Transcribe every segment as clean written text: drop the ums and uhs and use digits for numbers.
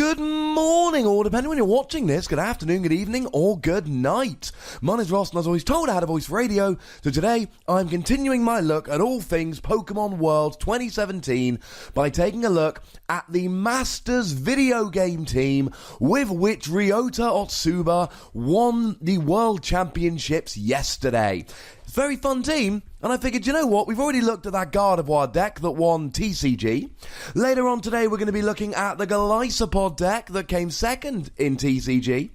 Good morning, or depending when you're watching this, good afternoon, good evening, or good night. My name is Ross, and as always told, I had a voice for radio, so today I'm continuing my look at all things Pokémon World 2017 by taking a look at the Masters video game team with which Ryota Otsubo won the World Championships yesterday. Very fun team, and I figured, you know what, we've already looked at that Gardevoir deck that won TCG. Later on today, we're going to be looking at the Golisopod deck that came second in TCG.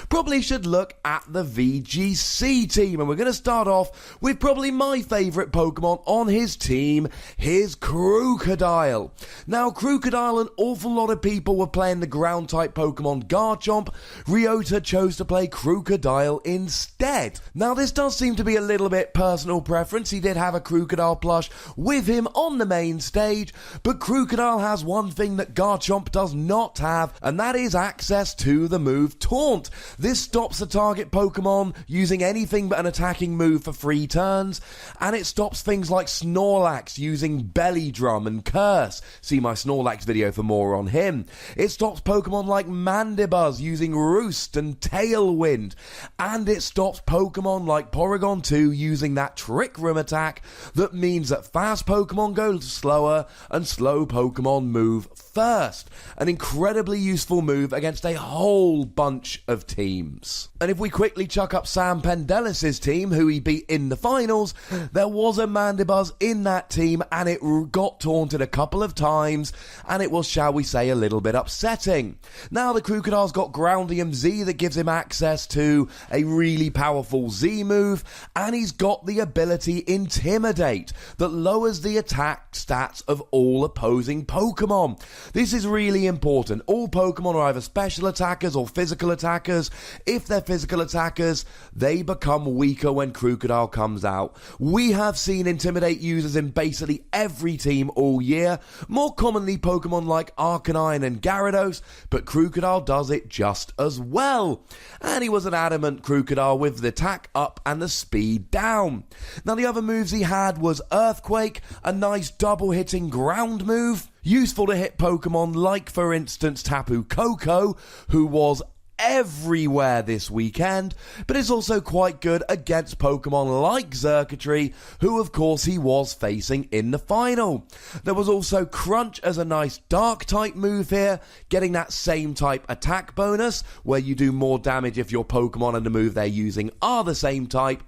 Probably should look at the VGC team, and we're going to start off with probably my favourite Pokemon on his team, his KROOKODILE. Now, KROOKODILE, an awful lot of people were playing the ground-type Pokemon Garchomp. Ryota chose to play KROOKODILE instead. Now, this does seem to be a little bit personal preference. He did have a KROOKODILE plush with him on the main stage, but KROOKODILE has one thing that Garchomp does not have, and that is access to the move Taunt. This stops the target Pokemon using anything but an attacking move for 3 turns, and it stops things like Snorlax using Belly Drum and Curse. See my Snorlax video for more on him. It stops Pokemon like Mandibuzz using Roost and Tailwind, and it stops Pokemon like Porygon 2 using that Trick Room attack that means that fast Pokemon go slower and slow Pokemon move first. An incredibly useful move against a whole bunch of teams. And if we quickly chuck up Sam Pendelis' team, who he beat in the finals, there was a Mandibuzz in that team and it got taunted a couple of times, and it was, shall we say, a little bit upsetting. Now the KROOKODILE's got Groundium Z that gives him access to a really powerful Z move, and he's got the ability Intimidate that lowers the attack stats of all opposing Pokemon. This is really important. All Pokemon are either special attackers or physical attackers. If they're physical attackers, they become weaker when KROOKODILE comes out. We have seen Intimidate users in basically every team all year, more commonly Pokemon like Arcanine and Gyarados, but KROOKODILE does it just as well. And he was an adamant KROOKODILE with the attack up and the speed down. Now the other moves he had was Earthquake, a nice double hitting ground move, useful to hit Pokemon like, for instance, Tapu KOKO, who was everywhere this weekend, but is also quite good against Pokemon like Xurkitree, who of course he was facing in the final. There was also Crunch as a nice dark type move here, getting that same type attack bonus, where you do more damage if your Pokemon and the move they're using are the same type,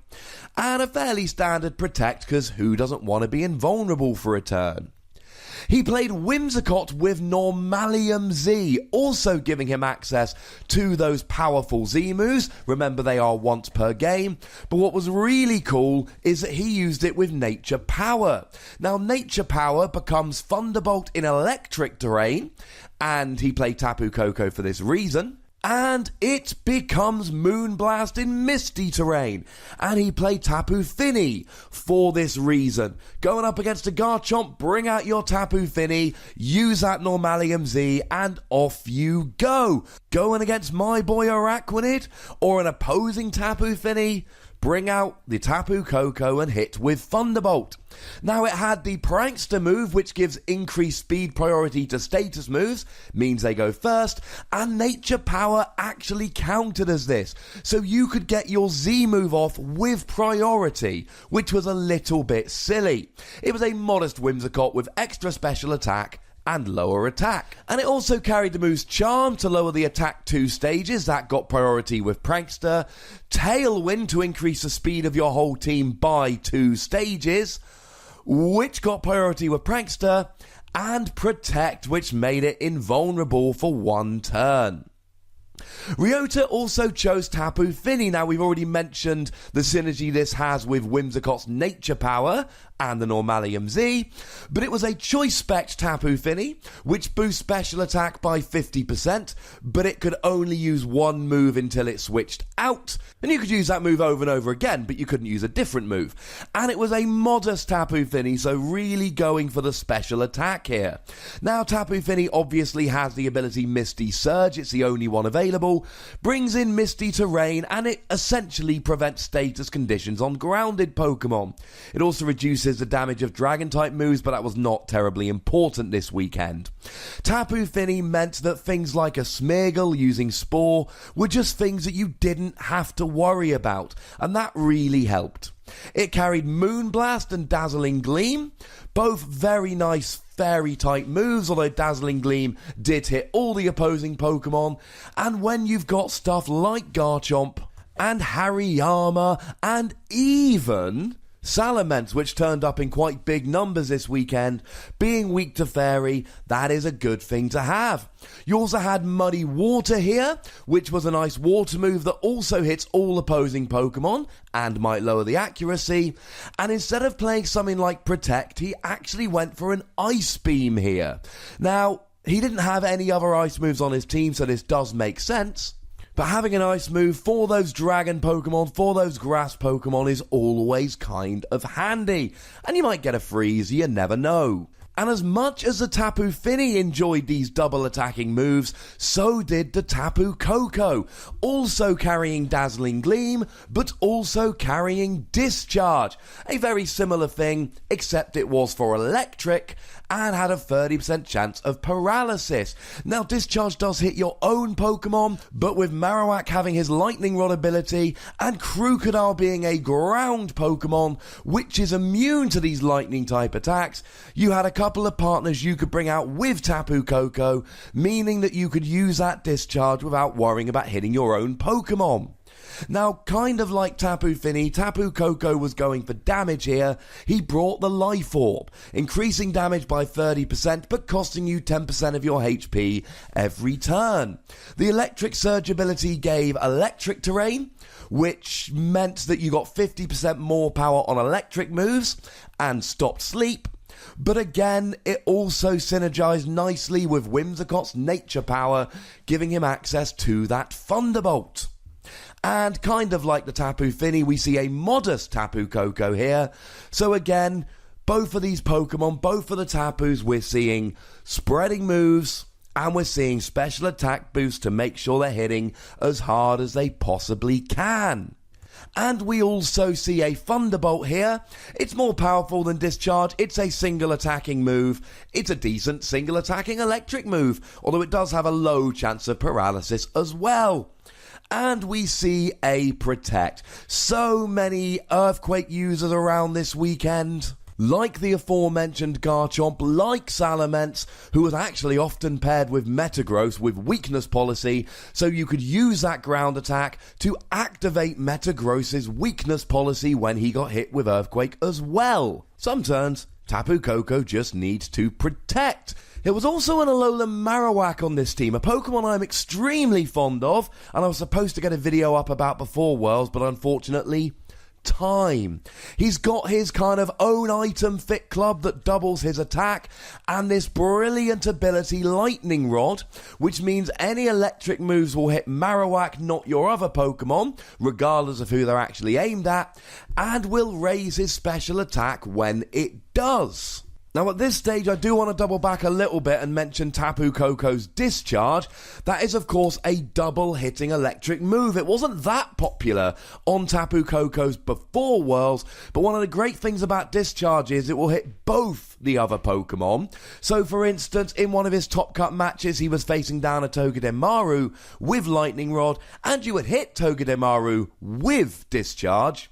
and a fairly standard Protect, because who doesn't want to be invulnerable for a turn? He played WHIMSICOTT with Normalium Z, also giving him access to those powerful Z moves. Remember, they are once per game. But what was really cool is that he used it with Nature Power. Now, Nature Power becomes Thunderbolt in electric terrain, and he played Tapu KOKO for this reason. And it becomes Moonblast in misty terrain. And he played Tapu FINI for this reason. Going up against a Garchomp, bring out your Tapu FINI, use that Normalium Z, and off you go. Going against my boy Araquanid, or an opposing Tapu FINI, bring out the Tapu KOKO and hit with Thunderbolt. Now, it had the Prankster move, which gives increased speed priority to status moves, means they go first, and Nature Power actually countered as this, so you could get your Z move off with priority, which was a little bit silly. It was a modest Whimsicott with extra special attack and lower attack. And it also carried the moves Charm to lower the attack 2 stages, that got priority with Prankster, Tailwind to increase the speed of your whole team by 2 stages, which got priority with Prankster, and Protect, which made it invulnerable for 1 turn. Ryota also chose Tapu FINI. Now, we've already mentioned the synergy this has with Whimsicott's Nature Power and the Normalium Z, but it was a choice spec Tapu FINI, which boosts special attack by 50%, but it could only use 1 move until it switched out, and you could use that move over and over again, but you couldn't use a different move. And it was a modest Tapu FINI, so really going for the special attack here. Now, Tapu FINI obviously has the ability Misty Surge, it's the only one available, brings in Misty Terrain, and it essentially prevents status conditions on grounded Pokemon. It also reduces increases the damage of Dragon-type moves, but that was not terribly important this weekend. Tapu Fini meant that things like a Smeargle using Spore were just things that you didn't have to worry about, and that really helped. It carried Moonblast and Dazzling Gleam, both very nice fairy-type moves, although Dazzling Gleam did hit all the opposing Pokemon, and when you've got stuff like Garchomp and Hariyama and even Salamence, which turned up in quite big numbers this weekend, being weak to Fairy, that is a good thing to have. You also had Muddy Water here, which was a nice water move that also hits all opposing Pokemon and might lower the accuracy. And instead of playing something like Protect, he actually went for an Ice Beam here. Now, he didn't have any other ice moves on his team, so this does make sense. But having an ice move for those dragon Pokemon, for those grass Pokemon, is always kind of handy. And you might get a freeze, you never know. And as much as the Tapu Fini enjoyed these double attacking moves, so did the Tapu Koko, also carrying Dazzling Gleam, but also carrying Discharge. A very similar thing, except it was for electric, and had a 30% chance of paralysis. Now, Discharge does hit your own Pokemon, but with Marowak having his Lightning Rod ability, and KROOKODILE being a ground Pokemon, which is immune to these lightning type attacks, you had a couple of partners you could bring out with Tapu Koko, meaning that you could use that Discharge without worrying about hitting your own Pokemon. Now, kind of like Tapu Fini, Tapu Koko was going for damage here. He brought the Life Orb, increasing damage by 30% but costing you 10% of your HP every turn. The Electric Surge ability gave Electric Terrain, which meant that you got 50% more power on electric moves and stopped sleep. But again, it also synergized nicely with Whimsicott's nature power, giving him access to that Thunderbolt. And kind of like the Tapu Fini, we see a modest Tapu Koko here. So again, both of these Pokemon, both of the Tapus, we're seeing spreading moves, and we're seeing special attack boosts to make sure they're hitting as hard as they possibly can. And we also see a Thunderbolt here. It's more powerful than Discharge. It's a single attacking move. It's a decent single attacking electric move, although it does have a low chance of paralysis as well. And we see a Protect. So many Earthquake users around this weekend. Like the aforementioned Garchomp, like Salamence, who was actually often paired with Metagross with weakness policy, so you could use that ground attack to activate Metagross's weakness policy when he got hit with Earthquake as well. Some turns, Tapu Koko just needs to Protect. There was also an Alolan Marowak on this team, a Pokemon I'm extremely fond of, and I was supposed to get a video up about before Worlds, but unfortunately, time. He's got his kind of own item Fit Club that doubles his attack, and this brilliant ability Lightning Rod, which means any electric moves will hit Marowak, not your other Pokemon, regardless of who they're actually aimed at, and will raise his special attack when it does. Now at this stage I do want to double back a little bit and mention Tapu Koko's Discharge. That is of course a double hitting electric move. It wasn't that popular on Tapu Koko's before Worlds, but one of the great things about Discharge is it will hit both the other Pokemon. So for instance, in one of his Top Cut matches he was facing down a Togedemaru with Lightning Rod, and you would hit Togedemaru with Discharge,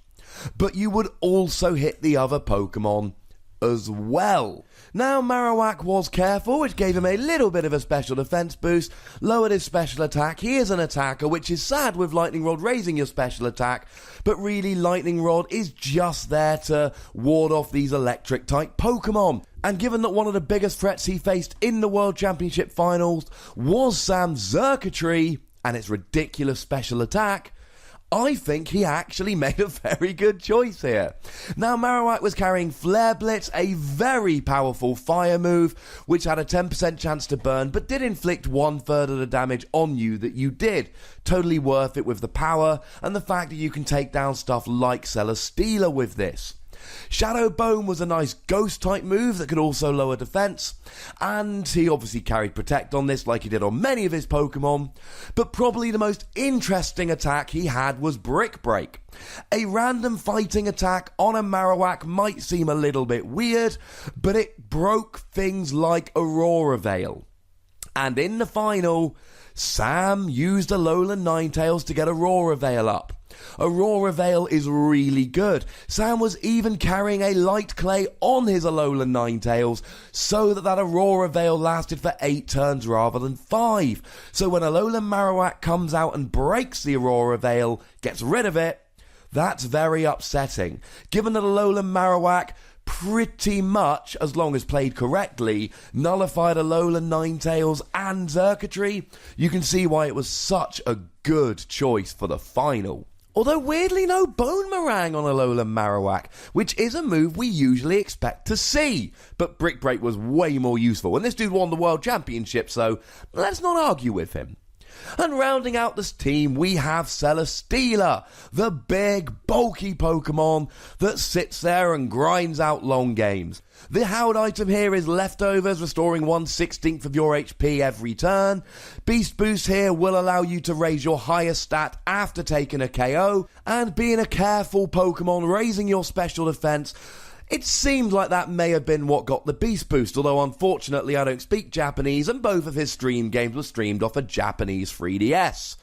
but you would also hit the other Pokemon as well. Now Marowak was careful, which gave him a little bit of a special defense boost, lowered his special attack. He is an attacker, which is sad with Lightning Rod raising your special attack, but really Lightning Rod is just there to ward off these electric type Pokemon. And given that one of the biggest threats he faced in the World Championship finals was Sam's Xurkitree and its ridiculous special attack, I think he actually made a very good choice here. Now Marowak was carrying Flare Blitz, a very powerful fire move, which had a 10% chance to burn, but did inflict 1/3 of the damage on you that you did. Totally worth it with the power, and the fact that you can take down stuff like Celesteela with this. Shadow Bone was a nice ghost type move that could also lower defense, and he obviously carried Protect on this like he did on many of his Pokemon, but probably the most interesting attack he had was Brick Break. A random fighting attack on a Marowak might seem a little bit weird, but it broke things like Aurora Veil. And in the final, Sam used Alolan Ninetales to get Aurora Veil up. Aurora Veil is really good. Sam was even carrying a Light Clay on his Alolan Ninetales so that Aurora Veil lasted for 8 turns rather than 5. So when Alolan Marowak comes out and breaks the Aurora Veil, gets rid of it, that's very upsetting, given that Alolan Marowak pretty much, as long as played correctly, nullified Alolan Ninetales and Xurkitree. You can see why it was such a good choice for the final. Although weirdly no Boomerang on Alolan Marowak, which is a move we usually expect to see. But Brick Break was way more useful, and this dude won the World Championship, so let's not argue with him. And rounding out this team, we have Celesteela, the big, bulky Pokemon that sits there and grinds out long games. The held item here is Leftovers, restoring 1/16 of your HP every turn. Beast Boost here will allow you to raise your highest stat after taking a KO, and being a careful Pokemon, raising your special defense. It seemed like that may have been what got the Beast Boost, although unfortunately I don't speak Japanese and both of his stream games were streamed off a Japanese 3DS.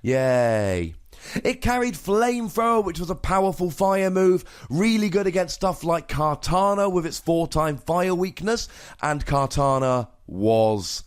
Yay. It carried Flamethrower, which was a powerful fire move, really good against stuff like Kartana with its 4-time fire weakness, and Kartana was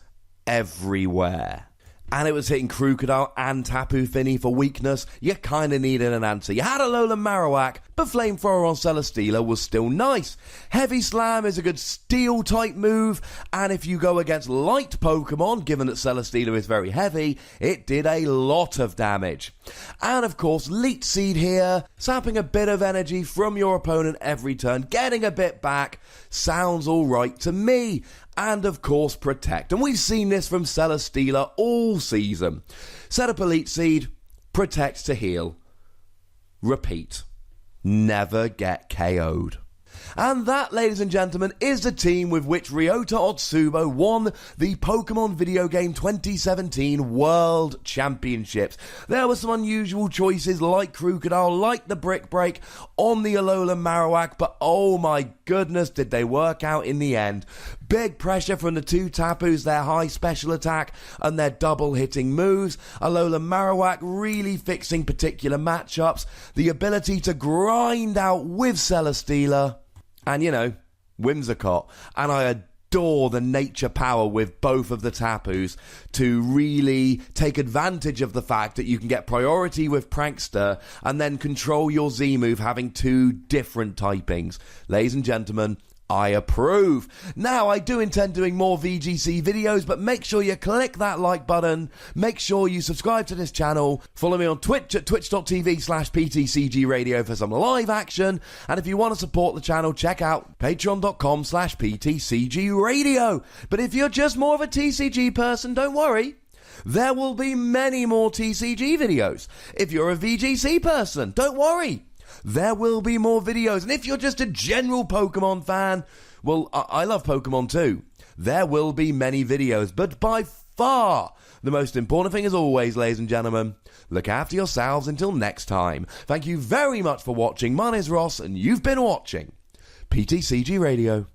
everywhere. And it was hitting KROOKODILE and Tapu Fini for weakness. You kinda needed an answer. You had Alolan Marowak, but Flamethrower on Celesteela was still nice. Heavy Slam is a good steel type move, and if you go against light Pokemon, given that Celesteela is very heavy, it did a lot of damage. And of course, Leech Seed here, sapping a bit of energy from your opponent every turn, getting a bit back, sounds alright to me. And of course Protect, and we've seen this from Celesteela all season. Set up a Leech Seed, Protect to heal, repeat, never get KO'd. And that, ladies and gentlemen, is the team with which Ryota Otsubo won the Pokemon video game 2017 World Championships. There were some unusual choices like KROOKODILE, like the Brick Break on the Alolan Marowak, but oh my goodness, did they work out in the end. Big pressure from the two Tapus, their high special attack and their double hitting moves. Alolan Marowak really fixing particular matchups. The ability to grind out with Celesteela. And, you know, Whimsicott. And I adore the nature power with both of the Tapus to really take advantage of the fact that you can get priority with Prankster and then control your Z move having 2 different typings. Ladies and gentlemen, I approve. Now, I do intend doing more VGC videos, but make sure you click that like button. Make sure you subscribe to this channel. Follow me on Twitch at twitch.tv/PTCGRadio for some live action. And if you want to support the channel, check out patreon.com/PTCGRadio. But if you're just more of a TCG person, don't worry. There will be many more TCG videos. If you're a VGC person, don't worry. There will be more videos. And if you're just a general Pokemon fan, well, I love Pokemon too. There will be many videos. But by far, the most important thing as always, ladies and gentlemen, look after yourselves until next time. Thank you very much for watching. My name is Ross, and you've been watching PTCG Radio.